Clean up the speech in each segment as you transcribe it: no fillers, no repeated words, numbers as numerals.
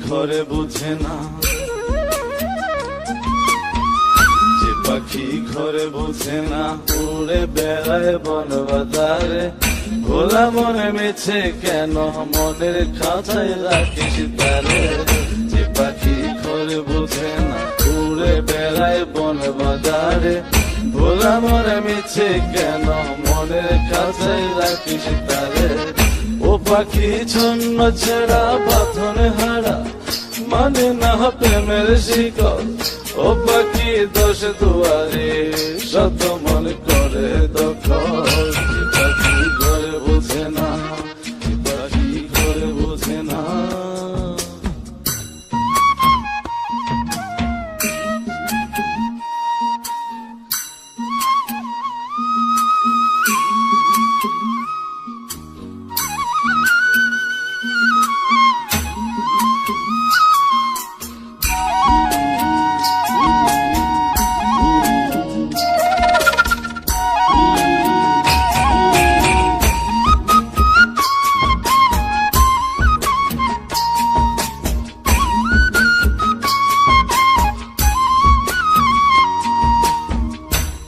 ঘরে বুঝে না, যে পাখি ঘরে বুঝে না, উড়ে বেড়ায় বন বাজারে। ভোলা মনে মেছে কেন মনের খাঁচায় রাখিস তারে। যে পাখি ঘরে বুঝে না, উড়ে বেড়ায় বন বাজারে। ভোলা মনে মেছে কেন মনের খাঁচায় রাখিস তারে। ও পাখি ছন্ন ছেড়া বাঁধনে হারা, মানে না প্রেমের শিকল। ও পাখি দোষ দুয়ারে, শত মন করে দখল। যে পাখি ঘরে বুঝে না, যে পাখি ঘরে বুঝে না।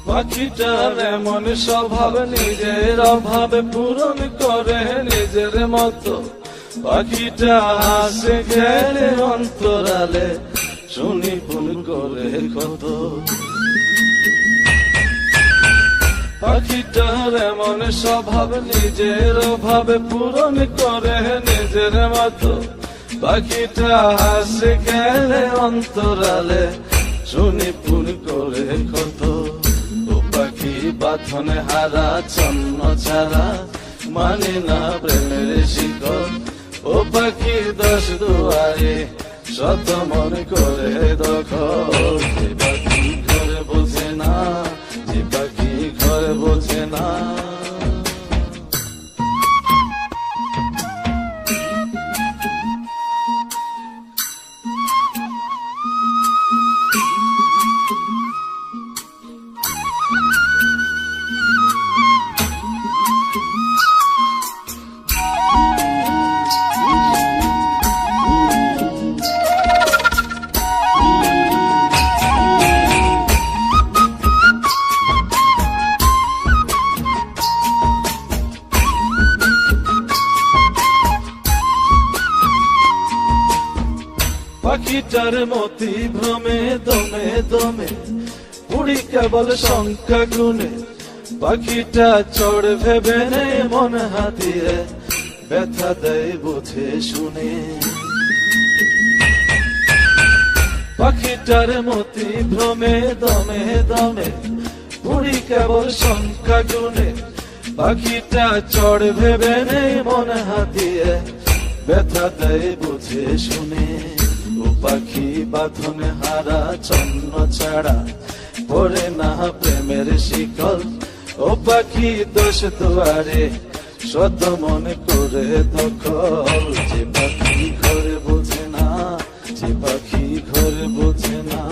পাখিটার এমন স্বভাব, নিজের অভাবে পূরণ করে নিজের মতো। পাখিটা হাসে খেলে অন্তরালে, শুনি ফুল করে কত। পাখিটার এমন স্বভাব, নিজের অভাবে পূরণ করে নিজের মতো। পাখিটা হাসে খেলে অন্তরালে, শুনি ফুল করে কত। পাখি বাঁধনে হারা, ছন্ন ছাড়া, মানে না প্রেমের শিকল। ও পাখি দোষ দুয়ারে, শত মন করে দখল। যে পাখি ঘরে বোঝে না, যে পাখি ঘরে বোঝে না। পাখিটার মতি ভ্রমে দমে দমে, উড়ি কেবল সংখ্যা গুনে। পাখিটা চড় ভেবে নেই মন হাতিয়ে, ব্যথা দেয় বুঝে শুনে। পাখিটার মতি ভ্রমে দমে দমে, উড়ি কেবল সংখ্যা গুনে। পাখিটা চড় ভেবে নেই মন হাতিয়ে, ব্যথা দেয় বুঝে শুনে। ও পাখি বাঁধনে হারা, ছন্ন ছাড়া, পড়ে না প্রেমের শিকল। ও পাখি দোষ দুয়ারে, শত মন করে দখল। যে পাখি ঘরে বোঝে না, যে পাখি ঘরে বোঝে না।